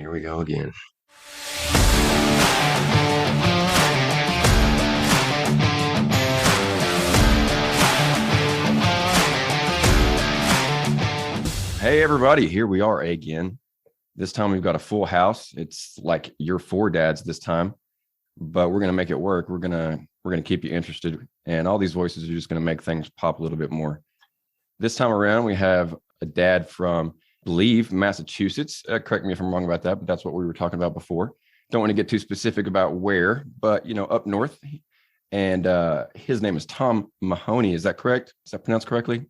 Here we go again. Hey, everybody. Here we are again. This time we've got a full house. It's like your four dads this time, but we're going to make it work. We're going to keep you interested, and all these voices are just going to make things pop a little bit more. This time around, we have a dad from, I believe, Massachusetts. Correct me if I'm wrong about that, but that's what we were talking about before. Don't want to get too specific about where, but, up north. And his name is Tom Mahoney. Is that correct? Is that pronounced correctly?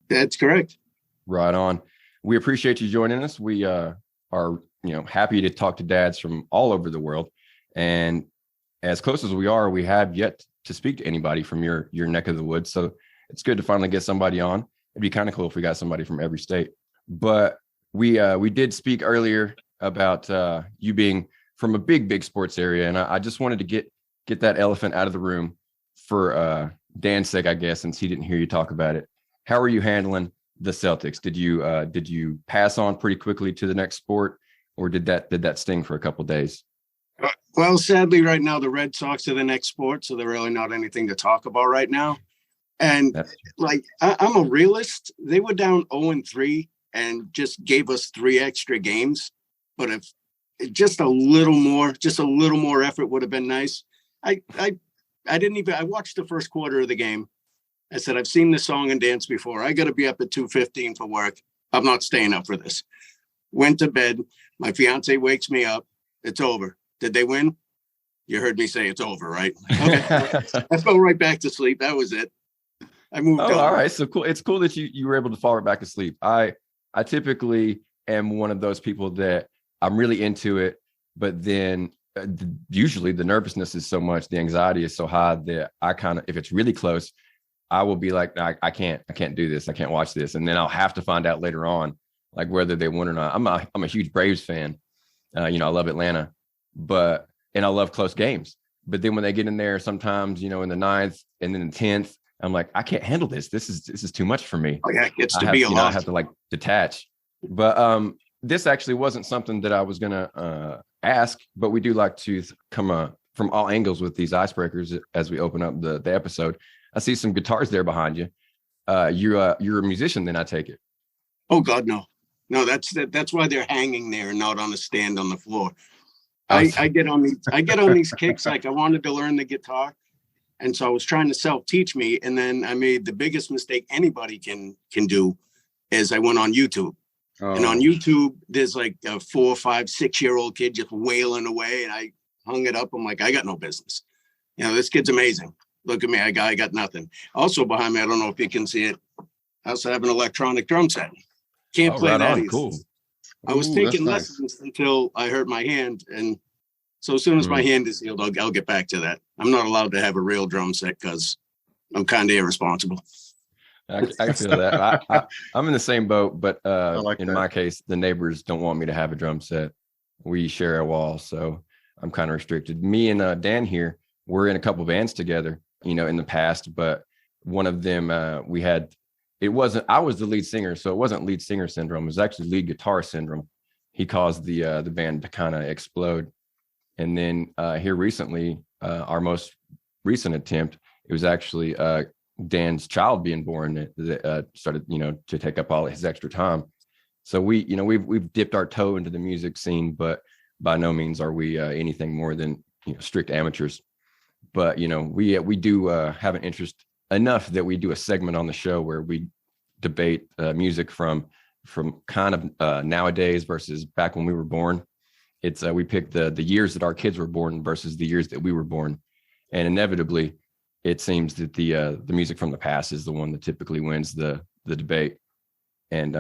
That's correct. Right on. We appreciate you joining us. We are, happy to talk to dads from all over the world. And as close as we are, we have yet to speak to anybody from your neck of the woods. So it's good to finally get somebody on. It'd be kind of cool if we got somebody from every state. But we did speak earlier about you being from a big sports area. And I just wanted to get that elephant out of the room for Dan's sake, I guess, since he didn't hear you talk about it. How are you handling the Celtics? Did you pass on pretty quickly to the next sport, or did that sting for a couple of days? Well, sadly, right now the Red Sox are the next sport, so they're really not anything to talk about right now. And I'm a realist. They were down 0-3 and just gave us 3 extra games. But if just a little more effort would have been nice. I watched the first quarter of the game. I said, I've seen this song and dance before. I got to be up at 2:15 for work. I'm not staying up for this. Went to bed. My fiance wakes me up. It's over. Did they win? You heard me say it's over, right? Okay. I fell right back to sleep. That was it. I moved on. All right. So cool. It's cool that you were able to fall right back asleep. I typically am one of those people that I'm really into it, but then usually the nervousness is so much, the anxiety is so high that I kind of, if it's really close, I will be like, I can't do this. I can't watch this. And then I'll have to find out later on, like whether they won or not. I'm a huge Braves fan. I love Atlanta, and I love close games. But then when they get in there, sometimes, in the 9th and then the 10th, I'm like, I can't handle this. This is too much for me. Oh yeah, it gets to be a lot. I have to detach. But this actually wasn't something that I was gonna ask, but we do like to come from all angles with these icebreakers as we open up the episode. I see some guitars there behind you. You're a musician, then I take it. Oh God, no. That's why they're hanging there and not on a stand on the floor. I get on these kicks. Like I wanted to learn the guitar, and so I was trying to self-teach me, and then I made the biggest mistake anybody can do, is I went on YouTube. Oh. And on YouTube, there's like a 4, 5, 6-year-old kid just wailing away, and I hung it up. I'm like, I got no business. This kid's amazing. Look at me, I got nothing. Also behind me, I don't know if you can see it, I also have an electronic drum set. Can't play that easy. Cool. I was taking lessons until I hurt my hand, and so as soon as my hand is healed, I'll get back to that. I'm not allowed to have a real drum set because I'm kind of irresponsible. I feel that. I'm in the same boat, but my case, the neighbors don't want me to have a drum set. We share a wall, so I'm kind of restricted. Me and Dan here, we're in a couple bands together, in the past, but one of them I was the lead singer, so it wasn't lead singer syndrome. It was actually lead guitar syndrome. He caused the band to kind of explode. And then here recently, our most recent attempt, it was actually Dan's child being born that started, to take up all his extra time. So we've dipped our toe into the music scene, but by no means are we anything more than strict amateurs. But we do have an interest enough that we do a segment on the show where we debate music from kind of nowadays versus back when we were born. It's we pick the years that our kids were born versus the years that we were born, and inevitably, it seems that the music from the past is the one that typically wins the debate, and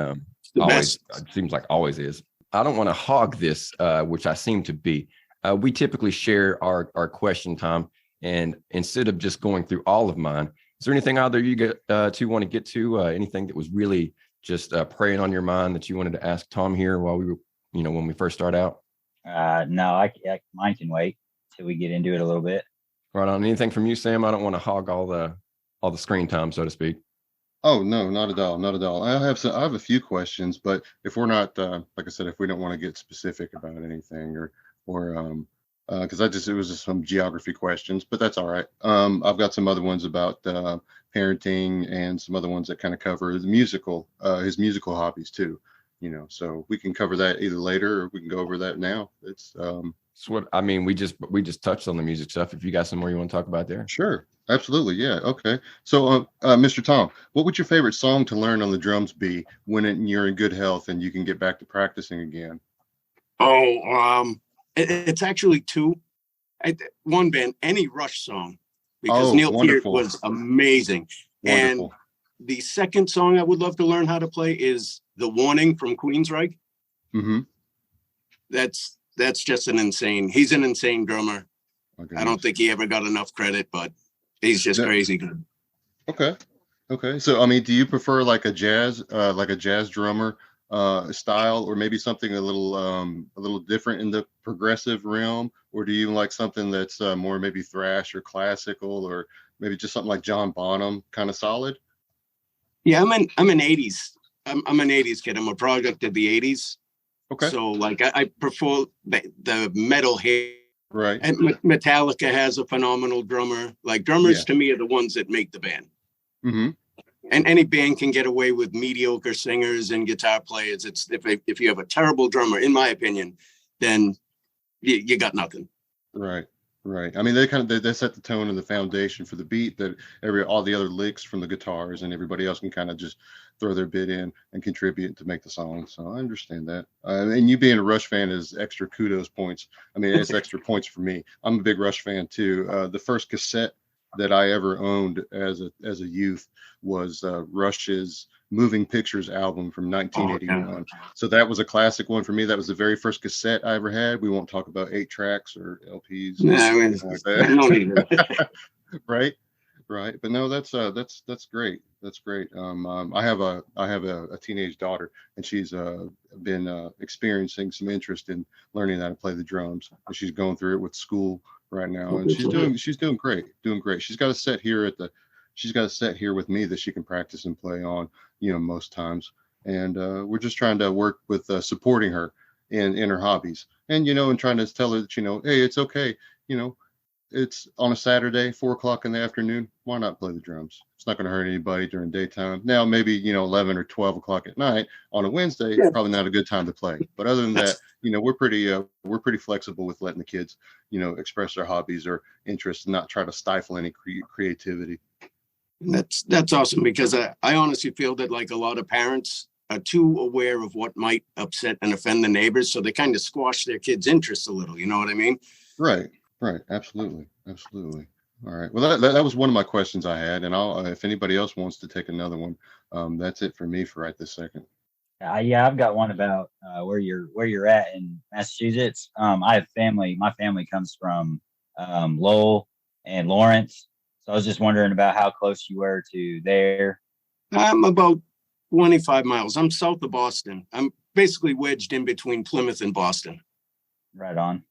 always seems like always is. I don't want to hog this, which I seem to be. We typically share our question time, and instead of just going through all of mine, is there anything out there you two want to get to? Anything that was really just preying on your mind that you wanted to ask Tom here while we were, when we first start out? No, mine can wait till we get into it a little bit. Right on. Anything from you, Sam? I don't want to hog all the screen time, so to speak. Oh no, not at all, not at all. I have a few questions, but if we're not, like I said, if we don't want to get specific about anything, or because it was just some geography questions, but that's all right. I've got some other ones about parenting and some other ones that kind of cover the musical, his musical hobbies too. So we can cover that either later or we can go over that now. It's what I mean. We just touched on the music stuff. If you got some more you want to talk about there. Sure. Absolutely. Yeah. Okay. So, Mr. Tom, what would your favorite song to learn on the drums be when you're in good health and you can get back to practicing again? Oh, it's actually two. One band, any Rush song, because Neil Peart was amazing. Wonderful. And the second song I would love to learn how to play is The Warning from Queensryche. Mm-hmm. That's just he's an insane drummer. Okay. I don't think he ever got enough credit, but he's just crazy good. Okay. So, I mean, do you prefer like a jazz drummer style, or maybe something a little different in the progressive realm, or do you like something that's more maybe thrash or classical, or maybe just something like John Bonham, kind of solid? Yeah, I'm an 80s. I'm an 80s kid. I'm a product of the 80s. Okay. So like I prefer the metal hair. Right. And Metallica has a phenomenal drummer. Like drummers to me are the ones that make the band. Mm-hmm. And any band can get away with mediocre singers and guitar players. It's if you have a terrible drummer, in my opinion, then you got nothing. Right. I mean, they set the tone and the foundation for the beat that all the other licks from the guitars and everybody else can kind of just throw their bit in and contribute to make the song. So I understand that. And you being a Rush fan is extra kudos points. I mean, it's extra points for me. I'm a big Rush fan too. The first cassette that I ever owned as a youth was Rush's Moving Pictures album from 1981. So that was a classic one for me. That was the very first cassette I ever had. We won't talk about 8 tracks or LPs. Like that. Right. But no, that's great. That's great. I have a teenage daughter, and she's been experiencing some interest in learning how to play the drums. And she's going through it with school right now, and she's doing great. She's got a set here with me that she can practice and play on, most times. And we're just trying to work with supporting her in her hobbies, and and trying to tell her that hey, it's okay, it's on a Saturday, 4:00 in the afternoon. Why not play the drums? It's not going to hurt anybody during daytime. Now, maybe 11 or 12 o'clock at night on a Wednesday, probably not a good time to play. But other than that, we're pretty flexible with letting the kids, express their hobbies or interests and not try to stifle any creativity. That's awesome, because I honestly feel that like a lot of parents are too aware of what might upset and offend the neighbors, so they kind of squash their kids' interests a little. You know what I mean? Right. Absolutely. All right. Well, that was one of my questions I had, and I'll if anybody else wants to take another one, that's it for me for right this second. Yeah, I've got one about where you're at in Massachusetts. I have family. My family comes from Lowell and Lawrence, so I was just wondering about how close you were to there. I'm about 25 miles. I'm south of Boston. I'm basically wedged in between Plymouth and Boston. Right on.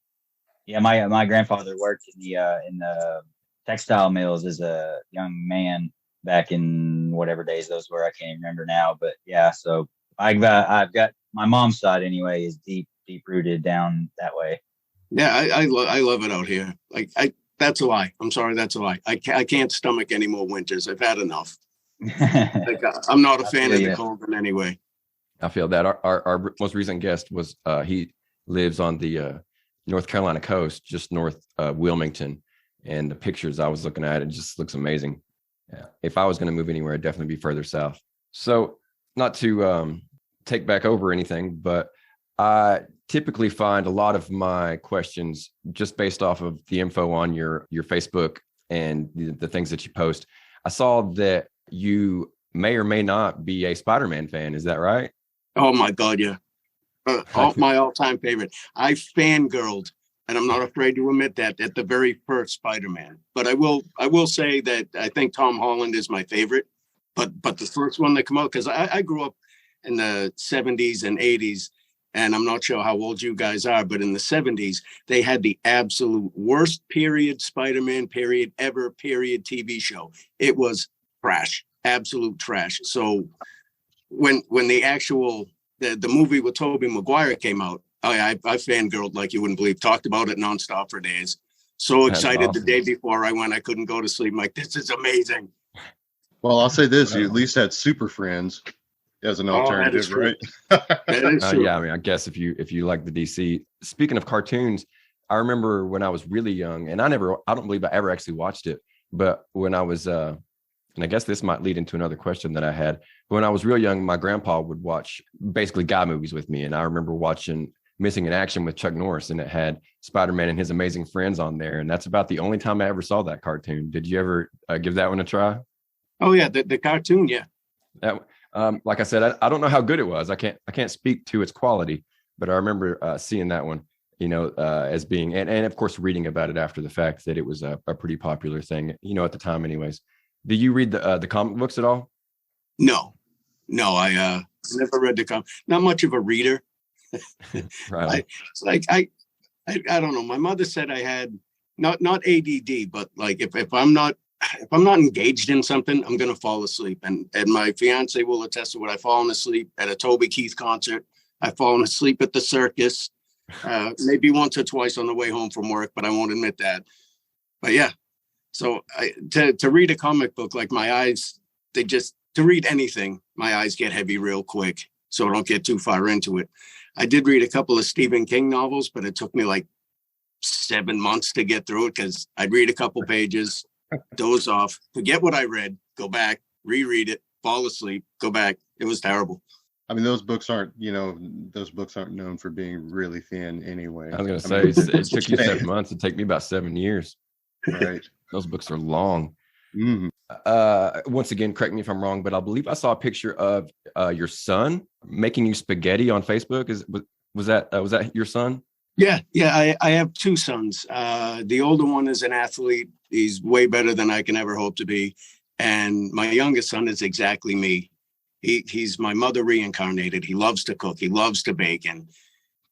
Yeah, my grandfather worked in the textile mills as a young man back in whatever days those were. I can't even remember now, but yeah. So I've got my mom's side anyway is deep rooted down that way. Yeah, I love it out here. Like that's a lie. I'm sorry, that's a lie. I can't stomach any more winters. I've had enough. I'm not a fan of the cold in any way. I feel that our most recent guest was he lives on the North Carolina coast, just north of Wilmington, and the pictures I was looking at, it just looks amazing. Yeah. If I was going to move anywhere, I'd definitely be further south. So not to take back over anything, but I typically find a lot of my questions just based off of the info on your Facebook and the things that you post. I saw that you may or may not be a Spider-Man fan. Is that right? Oh my God, yeah. My all-time favorite. I fangirled, and I'm not afraid to admit that, at the very first Spider-Man. But I will say that I think Tom Holland is my favorite. But the first one that came out, because I grew up in the 70s and 80s, and I'm not sure how old you guys are, but in the 70s, they had the absolute worst period Spider-Man period ever period TV show. It was trash. absolute trash. So when the movie with Tobey Maguire came out, I fangirled like you wouldn't believe, talked about it nonstop for days. So excited. Awesome. The day before I went, I couldn't go to sleep. I'm like, this is amazing. Well, I'll say this, you at least had Super Friends as an alternative, right? That is true. Yeah, I mean, I guess if you like the DC. Speaking of cartoons, I remember when I was really young, and I don't believe I ever actually watched it, but when I was and I guess this might lead into another question that I had. When I was real young, my grandpa would watch basically guy movies with me, and I remember watching Missing in Action with Chuck Norris, and it had Spider-Man and His Amazing Friends on there, and that's about the only time I ever saw that cartoon. Did you ever give that one a try? Oh yeah, the cartoon, yeah. That like I said, I don't know how good it was. I can't speak to its quality, but I remember seeing that one, as being and of course reading about it after the fact that it was a pretty popular thing, at the time, anyways. Do you read the comic books at all? No, I never read the comic. Not much of a reader. Right. I don't know. My mother said I had not ADD, but like if I'm not engaged in something, I'm gonna fall asleep. And my fiance will attest to it. I've fallen asleep at a Toby Keith concert. I've fallen asleep at the circus, maybe once or twice on the way home from work, but I won't admit that. But yeah, so to read a comic book, like my eyes, to read anything, my eyes get heavy real quick. So I don't get too far into it. I did read a couple of Stephen King novels, but it took me like 7 months to get through it because I'd read a couple pages, doze off, forget what I read, go back, reread it, fall asleep, go back. It was terrible. I mean, those books aren't known for being really thin anyway. I was going to say, it took you 7 months. It'd take me about 7 years. Right. Those books are long. Mm. Once again, correct me if I'm wrong, but I believe I saw a picture of your son making you spaghetti on Facebook. Was that your son? Yeah. I have two sons. The older one is an athlete. He's way better than I can ever hope to be. And my youngest son is exactly me. He's my mother reincarnated. He loves to cook. He loves to bake. And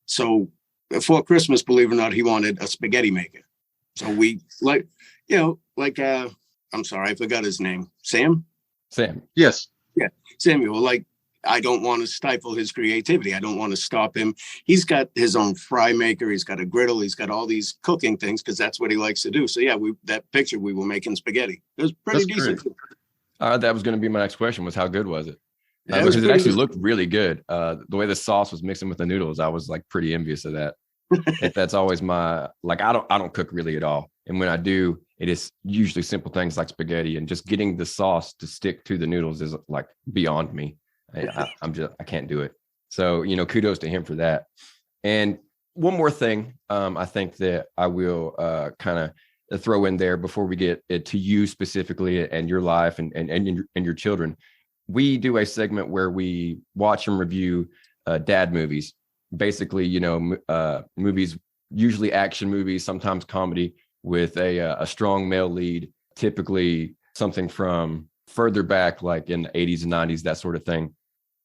so before Christmas, believe it or not, he wanted a spaghetti maker. So we I'm sorry, I forgot his name. Sam? Yes. Yeah. Samuel, I don't want to stifle his creativity. I don't want to stop him. He's got his own fry maker. He's got a griddle. He's got all these cooking things because that's what he likes to do. So yeah, that picture, we were making spaghetti. It was pretty decent. That was going to be my next question, was how good was it? Because it actually looked really good. The way the sauce was mixing with the noodles, I was pretty envious of that. That's always my, I don't cook really at all. And when I do, it is usually simple things like spaghetti, and just getting the sauce to stick to the noodles is beyond me. I can't do it. So, kudos to him for that. And one more thing, I think that I will kind of throw in there before we get to you specifically and your life and your children. We do a segment where we watch and review dad movies. Basically, movies, usually action movies, sometimes comedy, with a strong male lead, typically something from further back, like in the 80s and 90s, that sort of thing.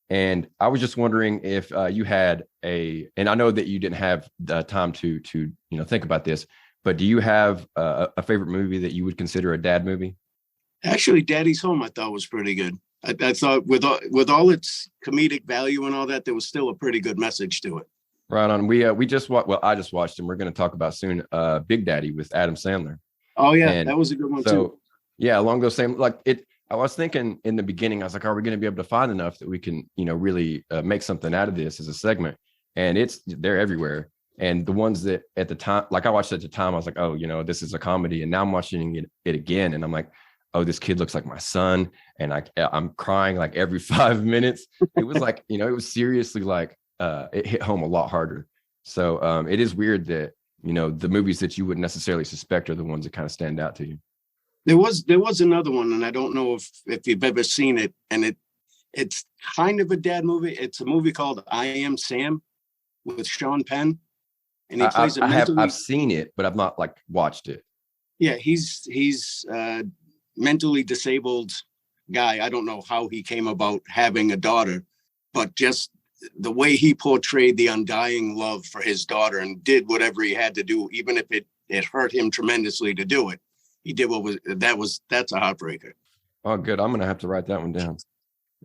And I was just wondering if you had and I know that you didn't have the time to think about this, but do you have a favorite movie that you would consider a dad movie? Actually, Daddy's Home, I thought was pretty good. I thought with all its comedic value and all that, there was still a pretty good message to it. Right on. We just watched. Well, I just watched, and we're going to talk about soon. Big Daddy with Adam Sandler. Oh yeah, and that was a good one too. Yeah, along those same I was thinking in the beginning, I was like, are we going to be able to find enough that we can, really make something out of this as a segment? And they're everywhere. And the ones that at the time, I watched at the time, I was like, oh, this is a comedy. And now I'm watching it again, and I'm like, oh, this kid looks like my son, and I'm crying every 5 minutes. It was it was seriously it hit home a lot harder. So it is weird that, the movies that you wouldn't necessarily suspect are the ones that kind of stand out to you. There was another one, and I don't know if you've ever seen it, and it's kind of a dad movie. It's a movie called I Am Sam with Sean Penn, and he plays I've seen it, but I've not watched it. Yeah, he's mentally disabled guy. I don't know how he came about having a daughter, but just the way he portrayed the undying love for his daughter and did whatever he had to do, even if it hurt him tremendously to do it. He did that's a heartbreaker. Oh, good. I'm going to have to write that one down.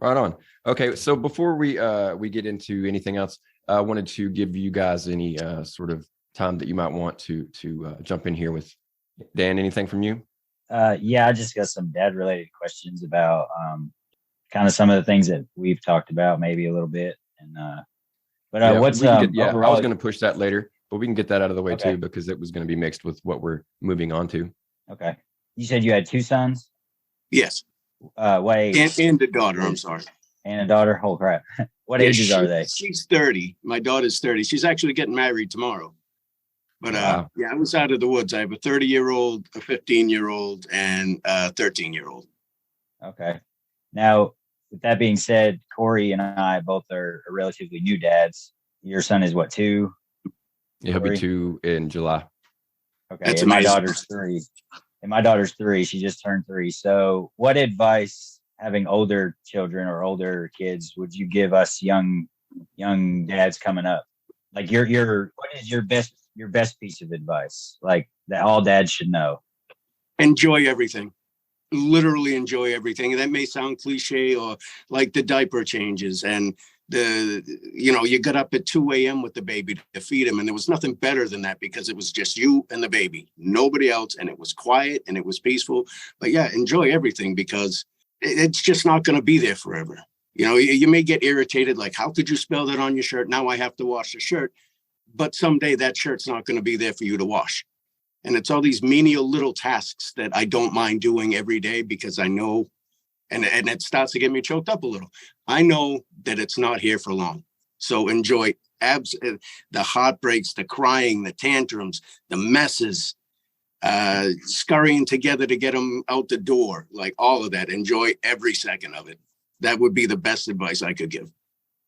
Right on. Okay. So before we get into anything else, I wanted to give you guys any sort of time that you might want to jump in here with. Dan, anything from you? Yeah, I just got some dad related questions about kind of some of the things that we've talked about, maybe a little bit. And what's I was going to push that later, but we can get that out of the way too, because it was going to be mixed with what we're moving on to. Okay. You said you had 2 sons? Yes. What age? And a daughter. I'm sorry. And a daughter. Holy crap! What ages are they? She's 30. My daughter's 30. She's actually getting married tomorrow. But I was out of the woods. I have a 30-year-old, a 15-year-old, and a 13-year-old. Okay. Now, with that being said, Corey and I both are relatively new dads. Your son is what, 2? Yeah, he'll be 2 in July. Okay. That's my daughter's 3. And my daughter's 3. She just turned 3. So what advice, having older children or older kids, would you give us young dads coming up? Like what is your best piece of advice, like that all dads should know? Enjoy everything. Literally enjoy everything. And that may sound cliche, or like the diaper changes and you got up at 2 a.m. with the baby to feed him. And there was nothing better than that, because it was just you and the baby, nobody else. And it was quiet and it was peaceful. But yeah, enjoy everything, because it's just not going to be there forever. You may get irritated, like, how could you spill that on your shirt? Now I have to wash the shirt. But someday that shirt's not going to be there for you to wash. And it's all these menial little tasks that I don't mind doing every day, because I know, and it starts to get me choked up a little. I know that it's not here for long. So enjoy the heartbreaks, the crying, the tantrums, the messes, scurrying together to get them out the door, like all of that. Enjoy every second of it. That would be the best advice I could give.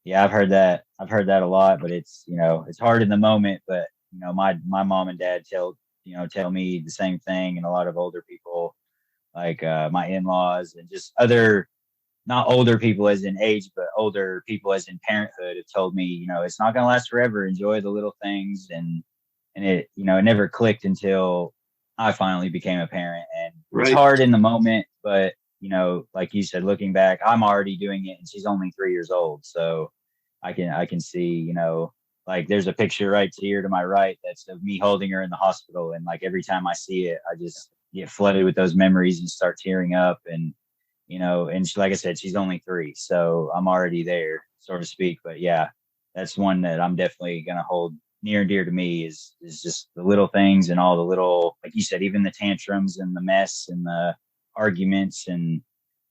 Yeah, I've heard that a lot, but it's hard in the moment. But my mom and dad tell me the same thing, and a lot of older people, like my in-laws and just other, not older people as in age, but older people as in parenthood, have told me, it's not going to last forever. Enjoy the little things, and it it never clicked until I finally became a parent, and it's hard in the moment, but like you said, looking back, I'm already doing it, and she's only 3 years old. So I can see, like there's a picture right here to my right that's of me holding her in the hospital. And like every time I see it, I just get flooded with those memories and start tearing up. And, and like I said, she's only 3. So I'm already there, so to speak. But yeah, that's one that I'm definitely going to hold near and dear to me, is just the little things and all the little, like you said, even the tantrums and the mess and the arguments, and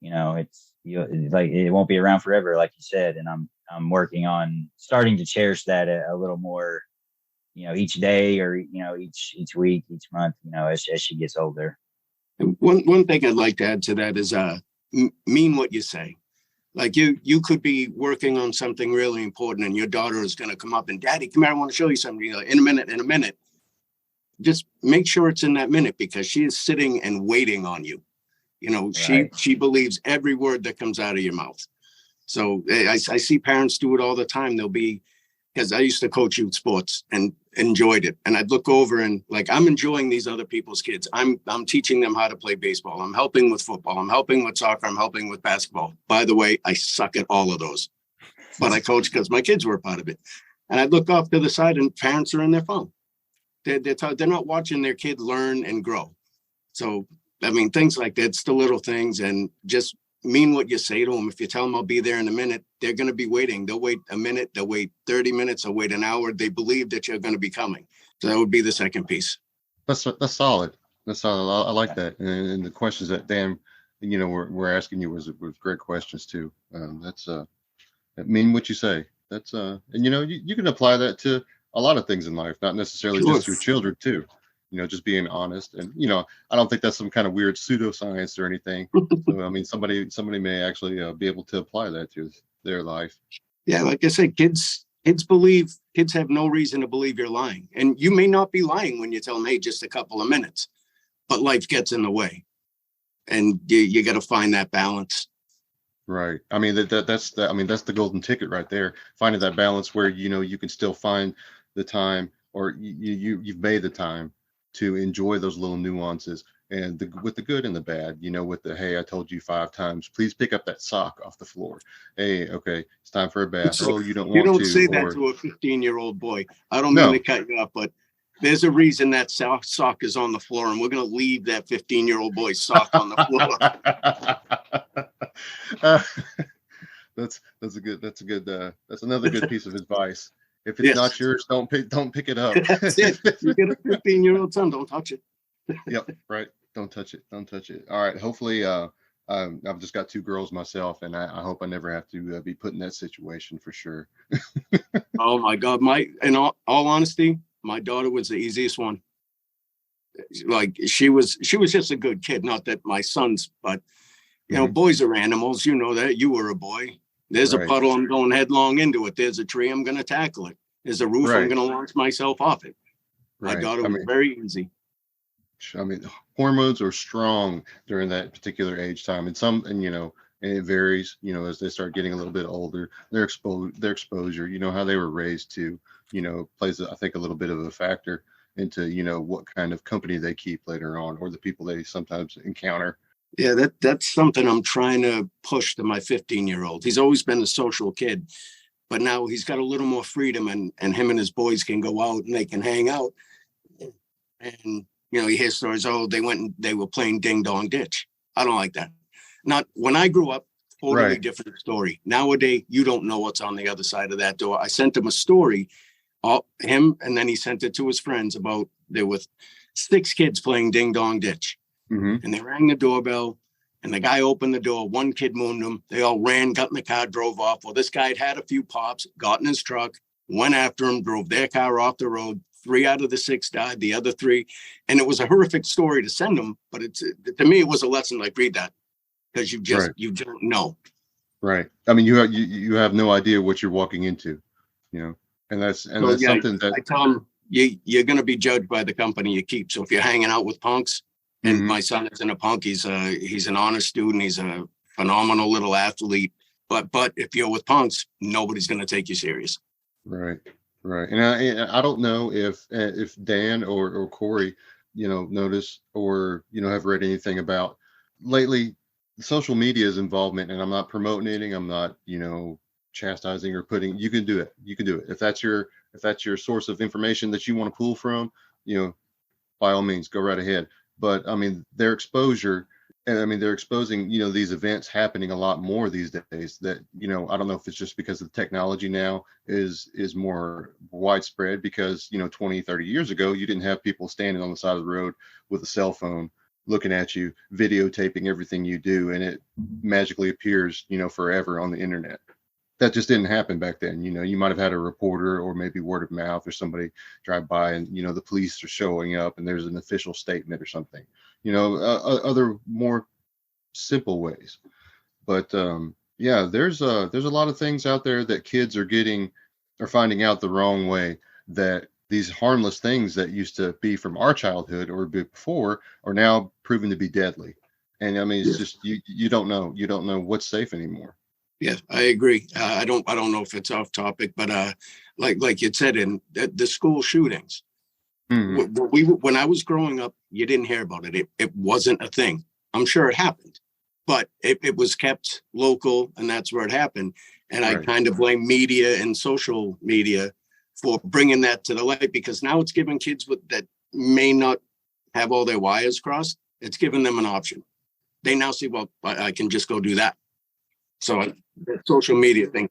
it's like it won't be around forever, like you said. And I'm working on starting to cherish that a little more, each day, or each week, each month, as she gets older. And one thing I'd like to add to that is mean what you say. Like you could be working on something really important, and your daughter is going to come up and, Daddy, come here, I want to show you something. In a minute. Just make sure it's in that minute, because she is sitting and waiting on you. She believes every word that comes out of your mouth. So I see parents do it all the time. They'll be, because I used to coach youth sports and enjoyed it. And I'd look over and like, I'm enjoying these other people's kids. I'm teaching them how to play baseball. I'm helping with football. I'm helping with soccer. I'm helping with basketball. By the way, I suck at all of those, but I coach because my kids were a part of it. And I'd look off to the side and parents are in their phone. They're not watching their kid learn and grow. So, I mean, things like that, it's the little things, and just mean what you say to them. If you tell them I'll be there in a minute, they're going to be waiting. They'll wait a minute. They'll wait 30 minutes. They'll wait an hour. They believe that you're going to be coming. So that would be the second piece. That's solid. That's solid. I like that. And the questions that Dan, we're asking you was great questions too. That's mean what you say. That's and you can apply that to a lot of things in life, not necessarily just your children too. Just being honest. And, I don't think that's some kind of weird pseudoscience or anything. So, I mean, somebody may actually be able to apply that to their life. Yeah. Like I said, kids have no reason to believe you're lying. And you may not be lying when you tell them, hey, just a couple of minutes, but life gets in the way. And you got to find that balance. Right. I mean, that's the golden ticket right there. Finding that balance where, you can still find the time, or you've made the time to enjoy those little nuances and with the good and the bad, with the, hey, I told you 5 times, please pick up that sock off the floor. Hey, okay, it's time for a bath. Oh, you don't want to. You don't say that to a 15-year-old boy. I don't mean to cut you off, but there's a reason that sock is on the floor, and we're going to leave that 15-year-old boy's sock on the floor. That's another good piece of advice. If it's not yours, don't pick it up. That's it. You get a 15-year-old son, don't touch it. Yep, right. Don't touch it. All right. Hopefully, I've just got 2 girls myself, and I hope I never have to be put in that situation for sure. Oh my God, in all honesty, my daughter was the easiest one. Like she was just a good kid. Not that my sons, but boys are animals. You know that. You were a boy. There's a puddle, I'm going headlong into it. There's a tree, I'm going to tackle it. There's a roof, I'm going to launch myself off it. My daughter was very easy. I mean, hormones are strong during that particular age time, and it varies, as they start getting a little bit older. Their exposure, how they were raised to, plays, I think, a little bit of a factor into, what kind of company they keep later on, or the people they sometimes encounter. Yeah, that's something I'm trying to push to my 15-year-old. He's always been a social kid, but now he's got a little more freedom, and him and his boys can go out and they can hang out. And, you hear stories, they were playing ding dong ditch. I don't like that. Not when I grew up, totally different story. Nowadays, you don't know what's on the other side of that door. I sent him a story, and then he sent it to his friends about there were 6 kids playing ding dong ditch. Mm-hmm. And they rang the doorbell, and the guy opened the door. 1 kid mooned him. They all ran, got in the car, drove off. Well, this guy had a few pops, got in his truck, went after him, drove their car off the road. 3 out of the 6 died, the other 3. And it was a horrific story to send them, but to me, it was a lesson. Like, read that, because you don't know. Right. I mean, you have no idea what you're walking into, and that's something that I tell them, you're going to be judged by the company you keep. So if you're hanging out with punks, and my son isn't a punk, he's an honor student, he's a phenomenal little athlete. But if you're with punks, nobody's going to take you serious. Right. And I don't know if Dan or Corey, notice or have read anything about lately social media's involvement. And I'm not promoting anything. I'm not chastising or putting. You can do it. If that's your source of information that you want to pull from, by all means, go right ahead. But I mean, their exposure, and I mean, they're exposing, these events happening a lot more these days that, I don't know if it's just because the technology now is more widespread, because, 20, 30 years ago, you didn't have people standing on the side of the road with a cell phone looking at you, videotaping everything you do, and it magically appears, forever on the internet. That just didn't happen back then. You might have had a reporter or maybe word of mouth or somebody drive by, and, the police are showing up and there's an official statement or something, other more simple ways. But there's a lot of things out there that kids are finding out the wrong way, that these harmless things that used to be from our childhood or before are now proven to be deadly. And I mean, it's just, you don't know what's safe anymore. Yeah, I agree. I don't know if it's off topic, but like you said, in the school shootings, when I was growing up, you didn't hear about it. It wasn't a thing. I'm sure it happened, but it was kept local, and that's where it happened. And I kind of blame media and social media for bringing that to the light, because now it's giving kids that may not have all their wires crossed. It's giving them an option. They now see, well, I can just go do that. So the social media thing.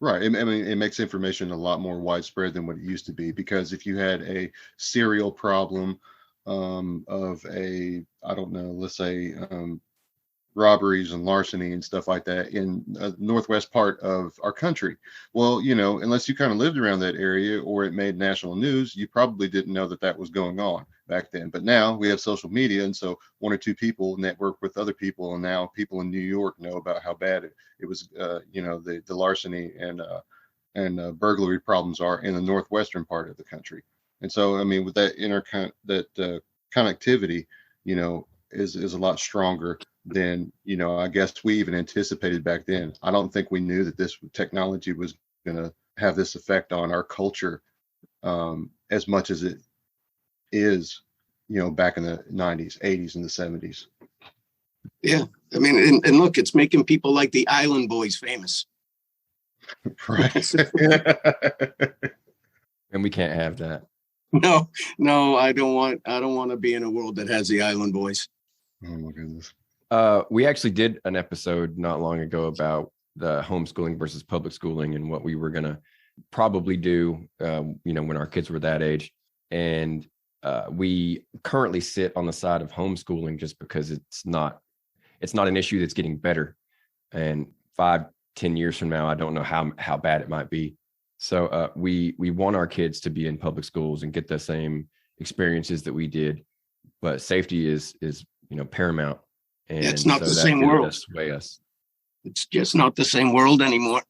Right. I mean, it makes information a lot more widespread than what it used to be, because if you had a serial problem of let's say robberies and larceny and stuff like that in the northwest part of our country, well, unless you kind of lived around that area or it made national news, you probably didn't know that was going on back then. But now we have social media, and so 1 or 2 people network with other people, and now people in New York know about how bad it was, the larceny and burglary problems are in the northwestern part of the country. And so, I mean, with that connectivity, is a lot stronger than, I guess we even anticipated back then. I don't think we knew that this technology was going to have this effect on our culture as much as it is back in the 90s, 80s, and the 70s. Yeah. I mean, and look, it's making people like the Island Boys famous. Right. And we can't have that. No, I don't want to be in a world that has the Island Boys. Oh my goodness. We actually did an episode not long ago about the homeschooling versus public schooling and what we were going to probably do, when our kids were that age. And we currently sit on the side of homeschooling just because it's not an issue that's getting better. And 5-10 years from now, I don't know how bad it might be. So we want our kids to be in public schools and get the same experiences that we did, but safety is paramount. And it's not the same world. Sway us. It's just not the same world anymore.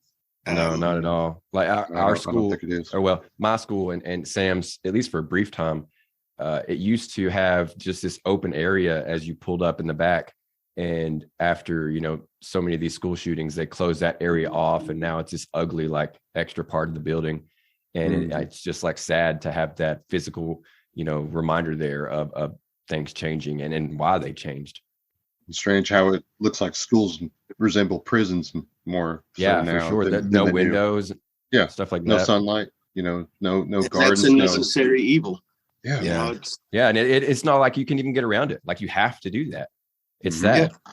No, not at all. Like our school, I don't think it is. or well, my school and Sam's, at least for a brief time, it used to have just this open area as you pulled up in the back. And after, so many of these school shootings, they closed that area off. And now it's this ugly, like extra part of the building. And it's just like sad to have that physical, reminder there of things changing and why they changed. It's strange how it looks like schools resemble prisons more. Yeah, so now, for sure. No windows. Yeah. Stuff like no that. No sunlight, no gardens. That's a necessary evil. Yeah. Yeah. And it's not like you can even get around it. Like you have to do that. It's sad. Yeah.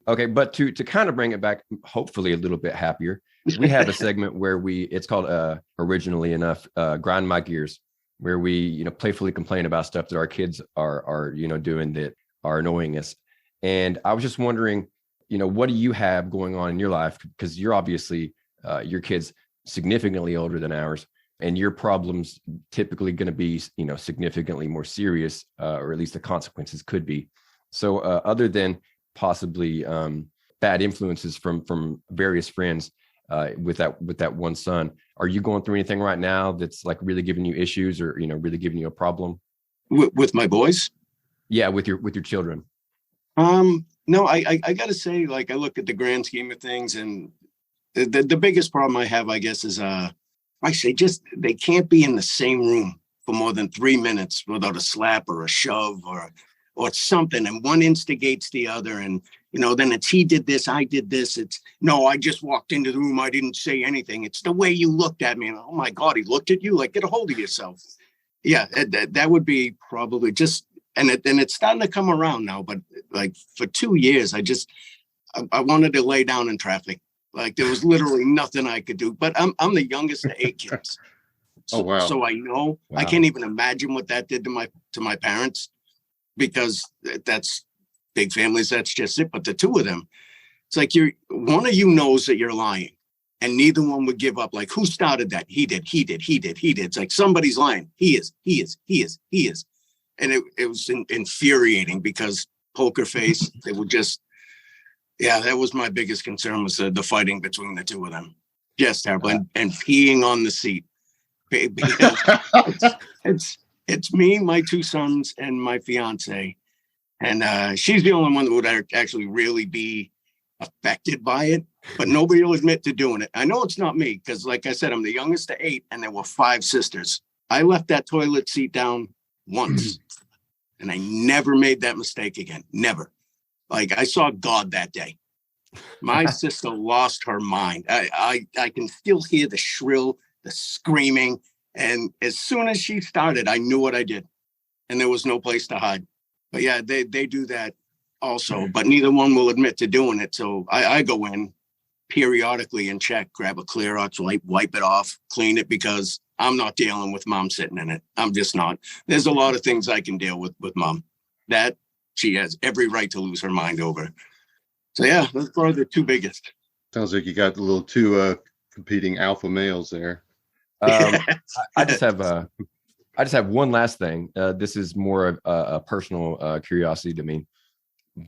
Okay. But to kind of bring it back, hopefully a little bit happier, we have a segment where it's called originally enough, Grind My Gears, where we, playfully complain about stuff that our kids are doing that are annoying us. And I was just wondering, what do you have going on in your life? Because you're obviously, your kid's significantly older than ours, and your problems typically going to be, significantly more serious, or at least the consequences could be. So other than possibly bad influences from various friends with that one son, are you going through anything right now that's like really giving you issues or, really giving you a problem? With my boys? Yeah, with your children. No, I got to say, like, I look at the grand scheme of things, and the biggest problem I have, I guess, is I say just they can't be in the same room for more than 3 minutes without a slap or a shove or something, and one instigates the other, and then it's he did this, I did this. It's no, I just walked into the room, I didn't say anything. It's the way you looked at me, and oh my God, he looked at you. Like, get a hold of yourself. Yeah, that would be probably just. And it's starting to come around now, but like for 2 years, I wanted to lay down in traffic. Like there was literally nothing I could do. But I'm the youngest of 8 kids. Oh wow! So I know. Wow. I can't even imagine what that did to my parents, because that's big families. That's just it. But the two of them, it's like one of you knows that you're lying, and neither one would give up. Like, who started that? He did. It's like somebody's lying. He is. And it was infuriating because poker face, they would just, that was my biggest concern, was the fighting between the two of them. Just terrible. And peeing on the seat. It's me, my 2 sons, and my fiance. And she's the only one that would actually really be affected by it, but nobody will admit to doing it. I know it's not me, because like I said, I'm the youngest of 8, and there were 5 sisters. I left that toilet seat down once. And I never made that mistake again. Never. Like, I saw God that day. My sister lost her mind. I can still hear the shrill, the screaming. And as soon as she started, I knew what I did. And there was no place to hide. But yeah, they do that also. But neither one will admit to doing it. So I go in periodically and check, grab a Clorox wipe it off, clean it, because I'm not dealing with mom sitting in it. I'm just not. There's a lot of things I can deal with mom that she has every right to lose her mind over. So yeah, those are the 2 biggest. Sounds like you got a little 2 competing alpha males there. I just have one last thing. This is more of a personal curiosity to me,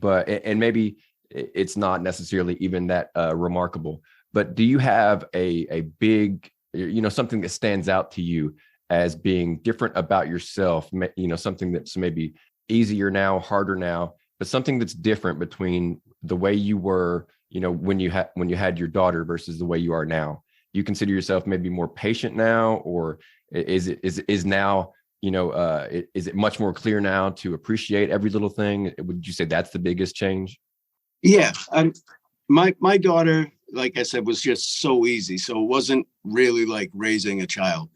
and maybe it's not necessarily even that remarkable. But do you have a big, something that stands out to you as being different about yourself, something that's maybe easier now, harder now, but something that's different between the way you were, when you had your daughter versus the way you are now? Do you consider yourself maybe more patient now, or is now is it much more clear now to appreciate every little thing? Would you say that's the biggest change? Yeah. My daughter, like I said, was just so easy. So it wasn't really like raising a child.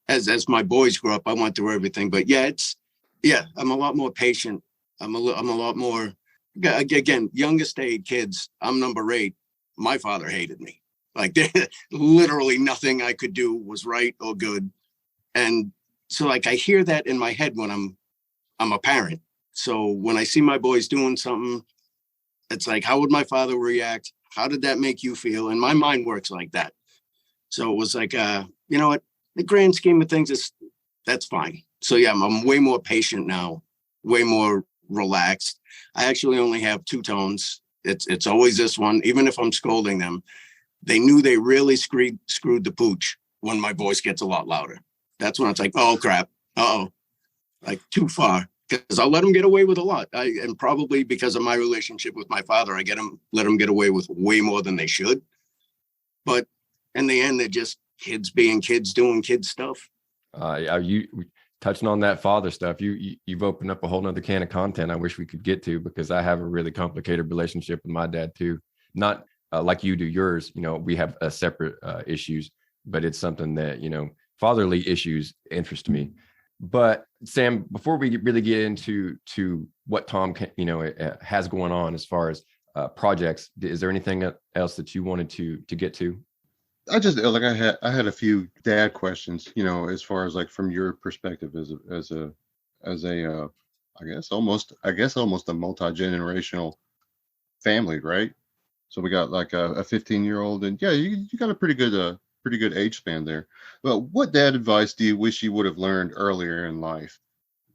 As my boys grew up, I went through everything. But I'm a lot more patient. I'm a lot more, again, youngest age kids. I'm number 8. My father hated me. Like literally nothing I could do was right or good. And so like I hear that in my head when I'm a parent. So when I see my boys doing something, it's like, how would my father react? How did that make you feel? And my mind works like that. So it was like, you know what? The grand scheme of things that's fine. So yeah, I'm way more patient now, way more relaxed. I actually only have 2 tones. It's always this one. Even if I'm scolding them, they knew they really screwed the pooch when my voice gets a lot louder. That's when it's like, oh crap, like too far. Because I'll let them get away with a lot. And probably because of my relationship with my father, let them get away with way more than they should. But in the end, they're just kids being kids, doing kid stuff. You touching on that father stuff, you've opened up a whole nother can of content I wish we could get to, because I have a really complicated relationship with my dad too. Not like you do yours. We have separate issues, but it's something that, fatherly issues interest me. But Sam, before we really get into what Tom has going on as far as projects, is there anything else that you wanted to get to? I had a few dad questions, as far as like from your perspective as a I guess almost a multi-generational family, right? So we got like a 15-year-old, and yeah, you got a pretty good age span there. But what dad advice do you wish you would have learned earlier in life?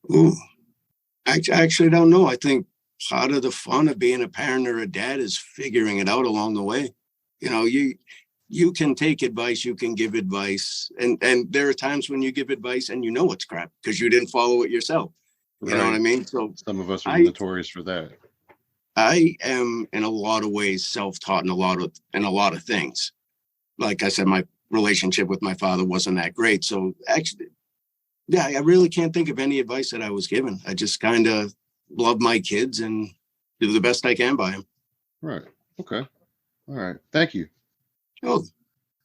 Ooh, I actually don't know. I think part of the fun of being a parent or a dad is figuring it out along the way. You can take advice, you can give advice, and there are times when you give advice and it's crap because you didn't follow it yourself. You know what I mean? So some of us are notorious for that. I am in a lot of ways self-taught in a lot of things. Like I said, my relationship with my father wasn't that great. So actually, yeah, I really can't think of any advice that I was given. I just kind of love my kids and do the best I can by them. Right. Okay. All right. Thank you. Oh,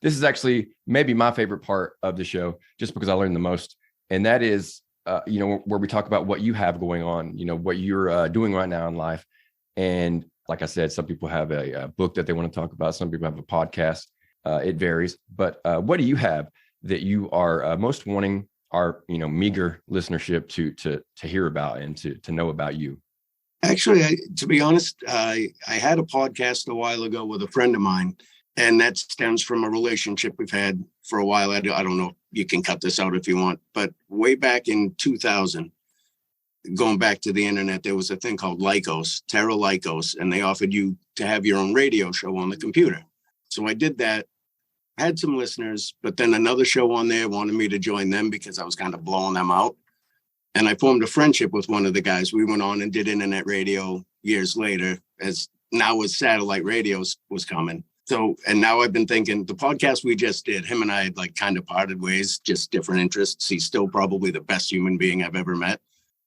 this is actually maybe my favorite part of the show, just because I learned the most. And that is, where we talk about what you have going on, what you're doing right now in life. And like I said, some people have a book that they want to talk about. Some people have a podcast. It varies. But what do you have that you are most wanting our, meager listenership to hear about and to know about you? Actually, to be honest, I had a podcast a while ago with a friend of mine. And that stems from a relationship we've had for a while. I don't know. You can cut this out if you want. But way back in 2000, going back to the internet, there was a thing called Lycos, Terra Lycos, and they offered you to have your own radio show on the computer. So I did that, had some listeners, but then another show on there wanted me to join them because I was kind of blowing them out. And I formed a friendship with one of the guys. We went on and did internet radio years later, as satellite radios was coming. So, and now I've been thinking the podcast we just did, him and I had like kind of parted ways, just different interests. He's still probably the best human being I've ever met.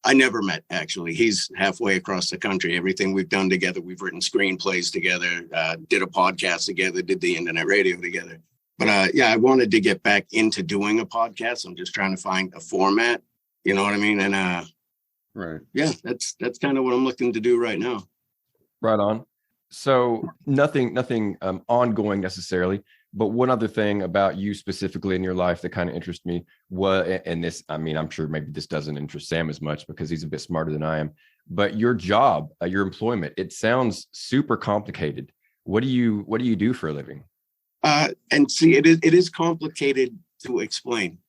I never met, actually. He's halfway across the country. Everything we've done together, we've written screenplays together, did a podcast together, did the internet radio together. But I wanted to get back into doing a podcast. I'm just trying to find a format, you know what I mean? And right. Yeah, that's kind of what I'm looking to do right now. Right on. So nothing ongoing necessarily, but one other thing about you specifically in your life that kind of interests me and this, I'm sure maybe this doesn't interest Sam as much because he's a bit smarter than I am, but your job, your employment, it sounds super complicated. What do you do for a living? And see, it is complicated to explain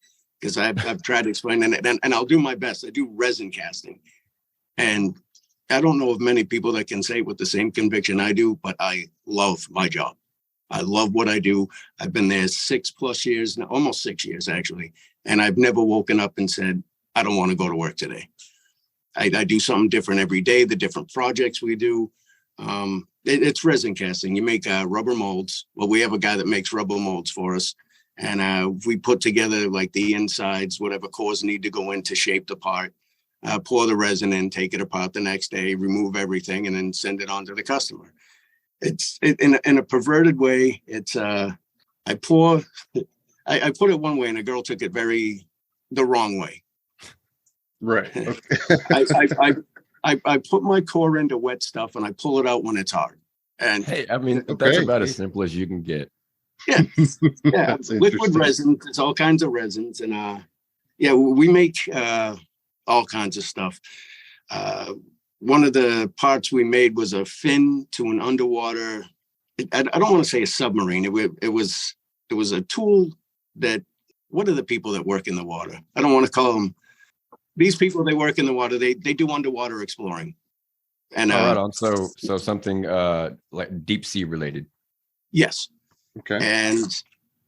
because I've tried to explain it and I'll do my best. I do resin casting, and I don't know of many people that can say it with the same conviction I do, but I love my job. I love what I do. I've been there 6+ years now, almost 6 years actually. And I've never woken up and said, I don't want to go to work today. I do something different every day, the different projects we do. It's resin casting. You make rubber molds. Well, we have a guy that makes rubber molds for us. And we put together like the insides, whatever cores need to go in to shape the part, pour the resin in, take it apart the next day, remove everything, and then send it on to the customer. In a perverted way. It's I put it one way and a girl took it the wrong way. Right. Okay. I put my core into wet stuff and I pull it out when it's hard. And hey, I mean, that's about as simple as you can get. Yeah. Yeah. Liquid resins. There's all kinds of resins. And we make all kinds of stuff. One of the parts we made was a fin to an underwater. I don't want to say a submarine. It was a tool that. What are the people that work in the water? I don't want to call them. These people, they work in the water. They do underwater exploring. And right on. So something like deep sea related. Yes. Okay. And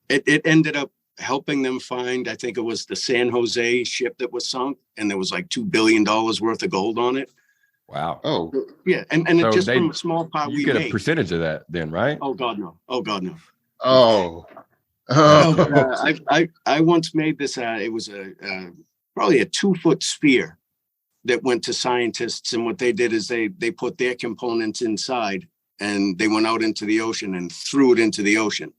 it ended up helping them find. I think it was the San Jose ship that was sunk, and there was like $2 billion worth of gold on it. Wow. Oh. Yeah, and so it just from a small part you get a percentage of that, then, right? Oh God, no. Oh God, no. Oh. I once made this. It was probably a 2-foot sphere that went to scientists, and what they did is they put their components inside, and they went out into the ocean and threw it into the ocean,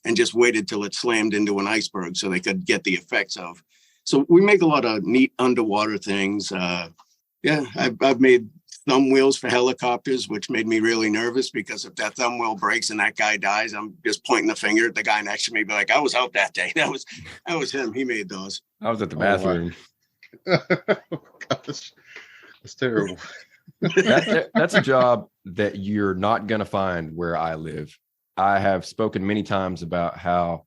and just waited till it slammed into an iceberg so they could get the effects of. So we make a lot of neat underwater things. I've made thumb wheels for helicopters, which made me really nervous because if that thumb wheel breaks and that guy dies, I'm just pointing the finger at the guy next to me, be like, I was out that day. That was him. He made those. I was at the bathroom. Oh, gosh, that's terrible. That's a job that you're not going to find where I live. I have spoken many times about how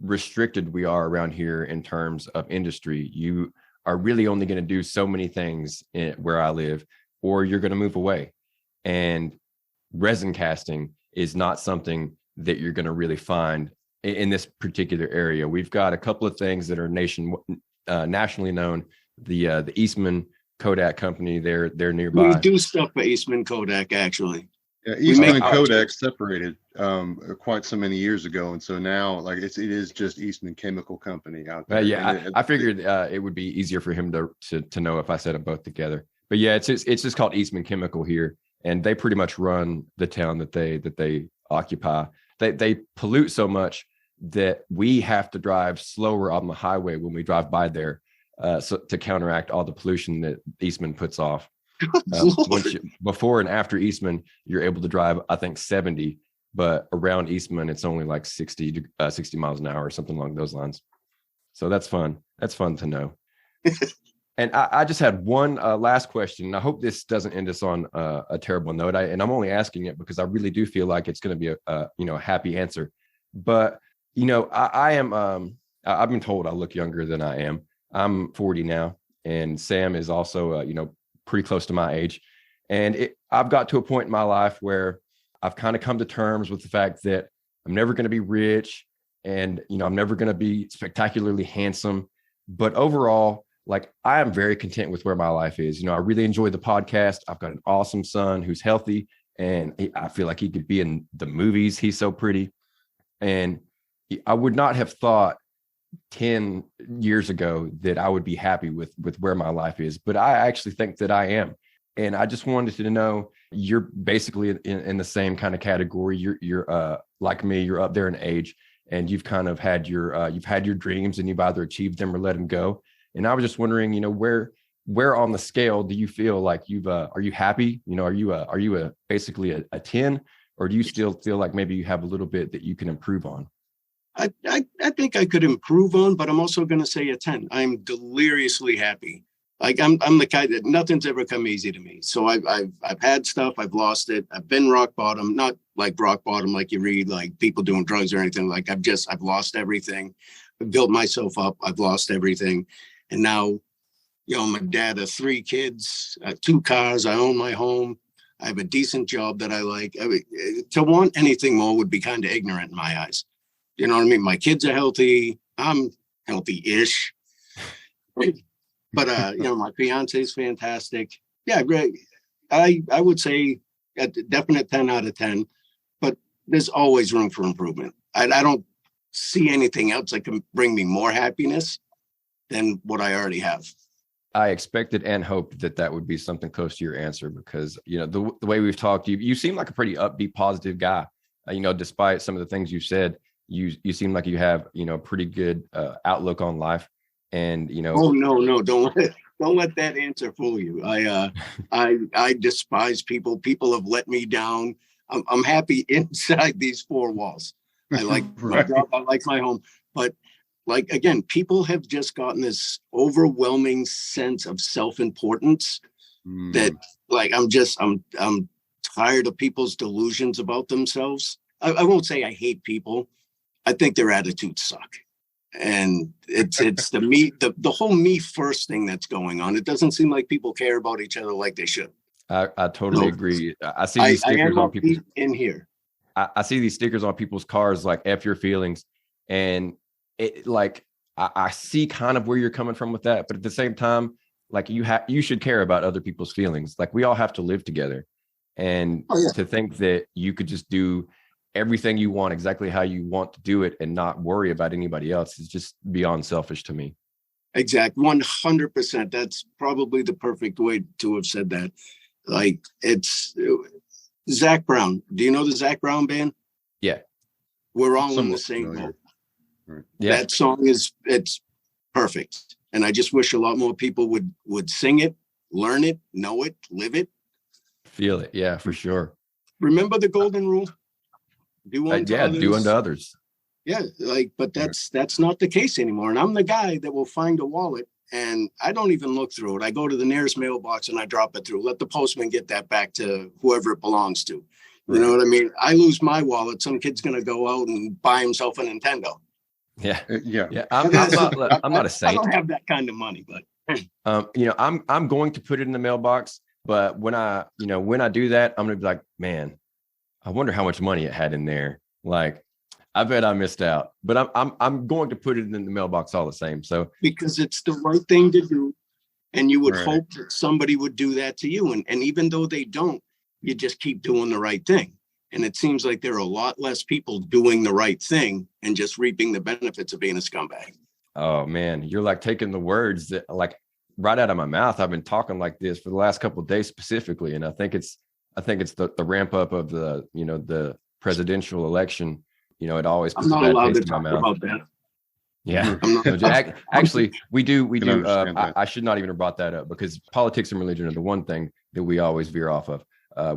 restricted we are around here in terms of industry. You are really only going to do so many things where I live, or you're going to move away. And resin casting is not something that you're going to really find in this particular area. We've got a couple of things that are nationally known. The Eastman Kodak company, they're nearby. We do stuff for Eastman Kodak, actually. Yeah, Eastman and Kodak separated quite so many years ago, and so now like it is just Eastman Chemical Company out there. I figured it would be easier for him to know if I said them both together. But yeah, it's just called Eastman Chemical here, and they pretty much run the town that they occupy. They pollute so much that we have to drive slower on the highway when we drive by there, so to counteract all the pollution that Eastman puts off. Before and after Eastman, you're able to drive, I think, 70, but around Eastman, it's only like 60 miles an hour or something along those lines. So that's fun. That's fun to know. And I just had one last question. I hope this doesn't end us on a terrible note. And I'm only asking it because I really do feel like it's going to be a happy answer. But I am. I've been told I look younger than I am. I'm 40 now, and Sam is also pretty close to my age. And I've got to a point in my life where I've kind of come to terms with the fact that I'm never going to be rich, and I'm never going to be spectacularly handsome. But overall, like, I am very content with where my life is. I really enjoy the podcast. I've got an awesome son who's healthy, and I feel like he could be in the movies. He's so pretty. And I would not have thought 10 years ago that I would be happy with where my life is, but I actually think that I am. And I just wanted to know, you're basically in the same kind of category. You're like me, you're up there in age, and you've kind of had you've had your dreams, and you've either achieved them or let them go. And I was just wondering, where on the scale do you feel like are you happy? Are you basically a 10, or do you still feel like maybe you have a little bit that you can improve on? I think I could improve on, but I'm also going to say a 10. I'm deliriously happy. Like I'm the kind that nothing's ever come easy to me. So I've had stuff, I've lost it. I've been rock bottom, not like rock bottom like you read, like people doing drugs or anything. Like I've lost everything. I've built myself up. I've lost everything. And now, I'm a dad of 3 kids, 2 cars. I own my home. I have a decent job that I like. I mean, to want anything more would be kind of ignorant in my eyes. You know what I mean? My kids are healthy. I'm healthy-ish. But, my fiance is fantastic. Yeah, great. I would say a definite 10 out of 10, but there's always room for improvement. I don't see anything else that can bring me more happiness than what I already have. I expected and hoped that would be something close to your answer, because, you know, the way we've talked, you seem like a pretty upbeat, positive guy. You know, despite some of the things you said, you seem like you have, you know, pretty good outlook on life. And, you know, oh no, don't let that answer fool you. I despise people. People have let me down. I'm happy inside these four walls. I like my job. I like my home. But like, again, people have just gotten this overwhelming sense of self-importance that, like, I'm tired of people's delusions about themselves. I won't say I hate people. I think their attitudes suck. And it's the whole me first thing that's going on. It doesn't seem like people care about each other like they should. I totally agree. I see these stickers on people in here. I see these stickers on people's cars, like F your feelings. And it, like, I see kind of where you're coming from with that. But at the same time, like, you should care about other people's feelings. Like, we all have to live together. And to think that you could just do everything you want exactly how you want to do it and not worry about anybody else is just beyond selfish to me. Exact. 100%. That's probably the perfect way to have said that. Like, it's Zach Brown. Do you know the Zach Brown band? Yeah. We're all in the same boat. Right. Yeah. That song it's perfect. And I just wish a lot more people would sing it, learn it, know it, live it. Feel it. Yeah, for sure. Remember the golden rule? Do unto others. Do unto others. Yeah, like, but that's not the case anymore. And I'm the guy that will find a wallet and I don't even look through it. I go to the nearest mailbox and I drop it through. Let the postman get that back to whoever it belongs to. You know what I mean? I lose my wallet. Some kid's going to go out and buy himself a Nintendo. Yeah. Yeah. I'm not a saint. I don't have that kind of money, but you know, I'm going to put it in the mailbox, but when I do that, I'm going to be like, man, I wonder how much money it had in there. Like, I bet I missed out, but I'm going to put it in the mailbox all the same. So, because it's the right thing to do. And you would hope that somebody would do that to you. And even though they don't, you just keep doing the right thing. And it seems like there are a lot less people doing the right thing and just reaping the benefits of being a scumbag. Oh man, you're like taking the words that, like, right out of my mouth. I've been talking like this for the last couple of days specifically. And I think it's the ramp up of the presidential election. You know, it always puts I'm not allowed to talk about that. Yeah. Actually, we do. I should not even have brought that up, because politics and religion are the one thing that we always veer off of.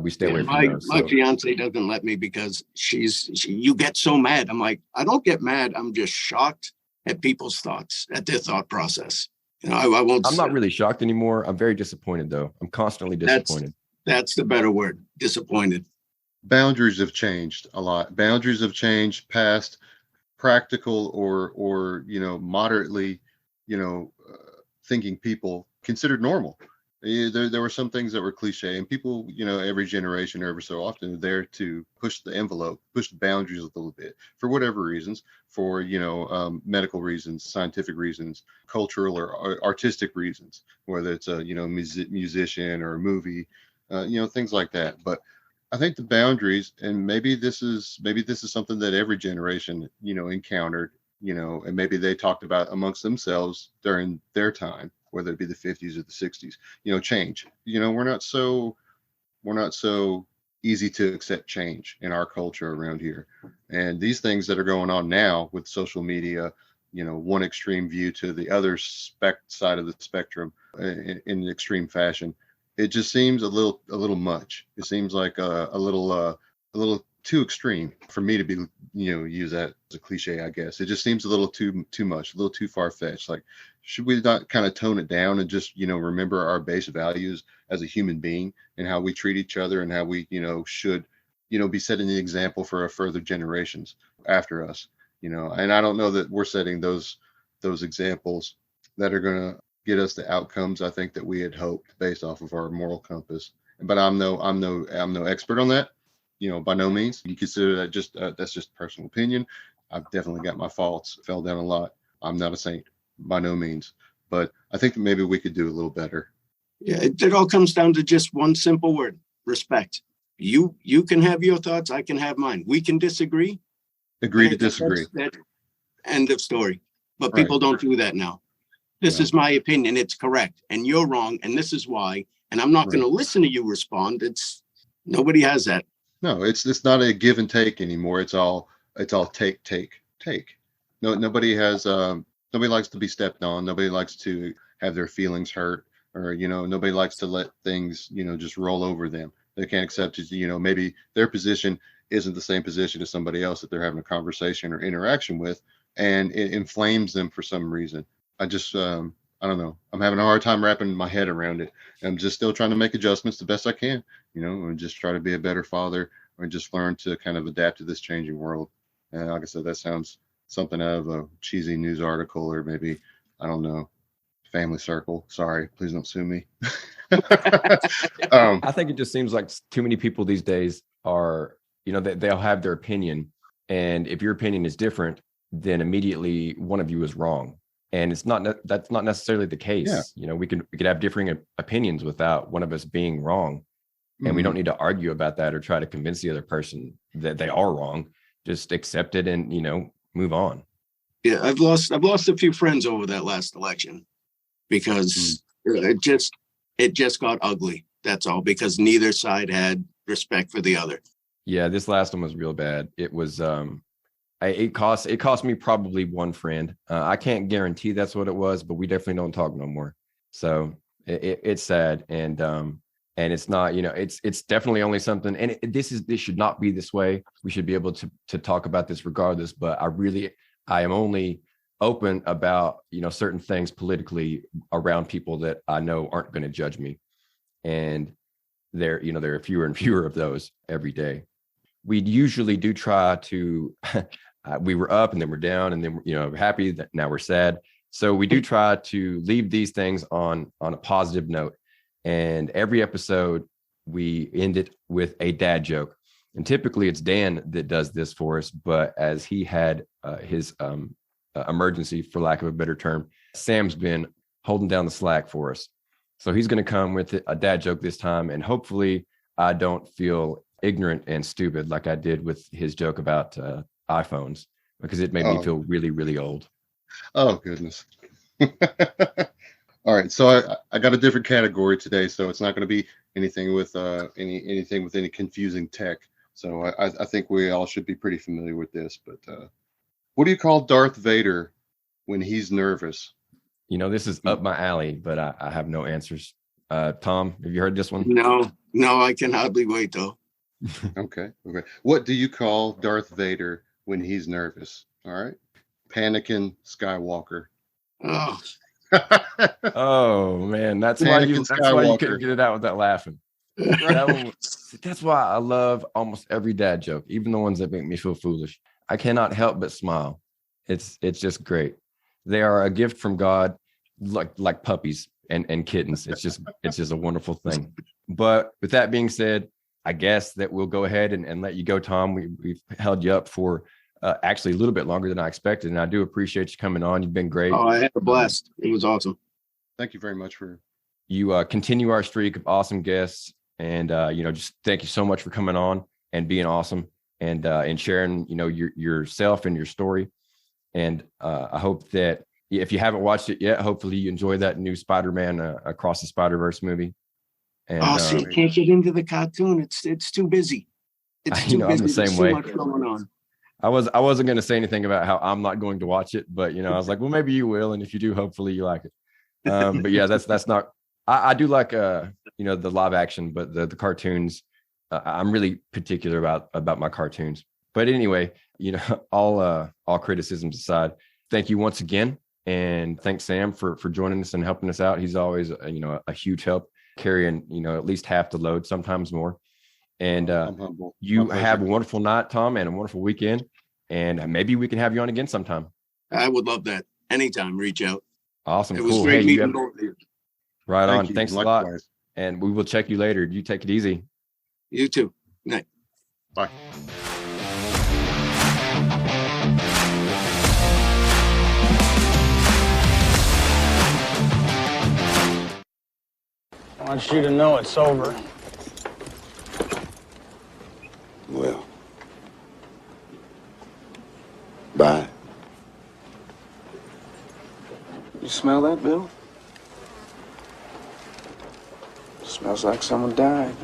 We stay away from those. My fiance doesn't let me, because you get so mad. I'm like, I don't get mad. I'm just shocked at people's thoughts, at their thought process. You know, I won't. I'm not really shocked anymore. I'm very disappointed, though. I'm constantly disappointed. That's the better word. Disappointed. Boundaries have changed a lot. Boundaries have changed past practical or moderately thinking people considered normal. There were some things that were cliche, and people, every generation ever so often are there to push the envelope, push the boundaries a little bit for whatever reasons, for medical reasons, scientific reasons, cultural or artistic reasons, whether it's a musician or a movie, things like that. But I think the boundaries, and maybe this is something that every generation encountered, and maybe they talked about amongst themselves during their time, whether it be the 50s or the 60s, change. We're not so easy to accept change in our culture around here. And these things that are going on now with social media, one extreme view to the other side of the spectrum in extreme fashion, it just seems a little much. It seems like a little too extreme for me to be, use that as a cliche, I guess. It just seems a little too much, a little too far fetched. Like, should we not kind of tone it down and just, remember our base values as a human being and how we treat each other and how we, should, be setting the example for our further generations after us, and I don't know that we're setting those examples that are going to get us the outcomes I think that we had hoped based off of our moral compass. But I'm no expert on that. By no means. You consider that that's just personal opinion. I've definitely got my faults, fell down a lot. I'm not a saint, by no means. But I think that maybe we could do a little better. Yeah, it all comes down to just one simple word: respect. You can have your thoughts, I can have mine. We can disagree. Agree to disagree. End of story. But people don't do that now. This is my opinion. It's correct. And you're wrong. And this is why. And I'm not going to listen to you respond. Nobody has that. No, it's not a give and take anymore. It's all take. No, nobody likes to be stepped on. Nobody likes to have their feelings hurt, or, nobody likes to let things, just roll over them. They can't accept it. Maybe their position isn't the same position as somebody else that they're having a conversation or interaction with, and it inflames them for some reason. I don't know. I'm having a hard time wrapping my head around it. I'm just still trying to make adjustments the best I can, and just try to be a better father, or just learn to kind of adapt to this changing world. And like I said, that sounds something out of a cheesy news article, or maybe, I don't know, Family Circle. Sorry, please don't sue me. I think it just seems like too many people these days are, they'll have their opinion. And if your opinion is different, then immediately one of you is wrong. And that's not necessarily the case. Yeah. We could have differing opinions without one of us being wrong. And we don't need to argue about that or try to convince the other person that they are wrong. Just accept it and, move on. Yeah, I've lost a few friends over that last election because it just got ugly. That's all, because neither side had respect for the other. Yeah, this last one was real bad. It was it cost me probably one friend. I can't guarantee that's what it was, but we definitely don't talk no more. So it's sad, and it's not, it's definitely only something. And this should not be this way. We should be able to talk about this regardless. But I am only open about certain things politically around people that I know aren't going to judge me, and there are fewer and fewer of those every day. We usually do try to. We were up and then we're down, and then we're happy that now we're sad. So we do try to leave these things on a positive note. And every episode we end it with a dad joke. And typically it's Dan that does this for us, but as he had his emergency, for lack of a better term, Sam's been holding down the slack for us. So he's going to come with a dad joke this time, and hopefully I don't feel ignorant and stupid like I did with his joke about iPhones, because it made me feel really, really old. Oh, goodness. All right, so I got a different category today, so it's not going to be anything with any confusing tech. So I think we all should be pretty familiar with this. But what do you call Darth Vader when he's nervous? This is up my alley, but I have no answers. Tom, have you heard this one? No, I can hardly wait though. Okay. What do you call Darth Vader when he's nervous? All right, Panicking Skywalker. Oh. Oh man, that's why you couldn't get it out without laughing. That's why I love almost every dad joke, even the ones that make me feel foolish. I cannot help but smile. It's just great. They are a gift from God, like puppies and kittens. It's just a wonderful thing. But with that being said, I guess that we'll go ahead and let you go, Tom. We've held you up for actually a little bit longer than I expected, and I do appreciate you coming on. You've been great. Oh, I had a blast. It was awesome. Thank you very much for you. Continue our streak of awesome guests, and just thank you so much for coming on and being awesome, and sharing yourself and your story. And I hope that if you haven't watched it yet, hopefully you enjoy that new Spider-Man Across the Spider-Verse movie. And I can't get into the cartoon. It's too busy. It's too busy. I'm the same way. Too much going on. I wasn't going to say anything about how I'm not going to watch it, but I was like, well, maybe you will, and if you do, hopefully you like it. But yeah, that's not. I do like the live action, but the cartoons, I'm really particular about my cartoons. But anyway, all criticisms aside, thank you once again, and thanks Sam for joining us and helping us out. He's always a huge help, carrying at least half the load, sometimes more. And you have a wonderful night, Tom, and a wonderful weekend. And maybe we can have you on again sometime. I would love that. Anytime, reach out. Awesome. It was great meeting both of you. Right on. Thanks a lot. And we will check you later. You take it easy. You too. Night. Bye. I want you to know it's over. Well, bye. Smell that, Bill? Smells like someone died.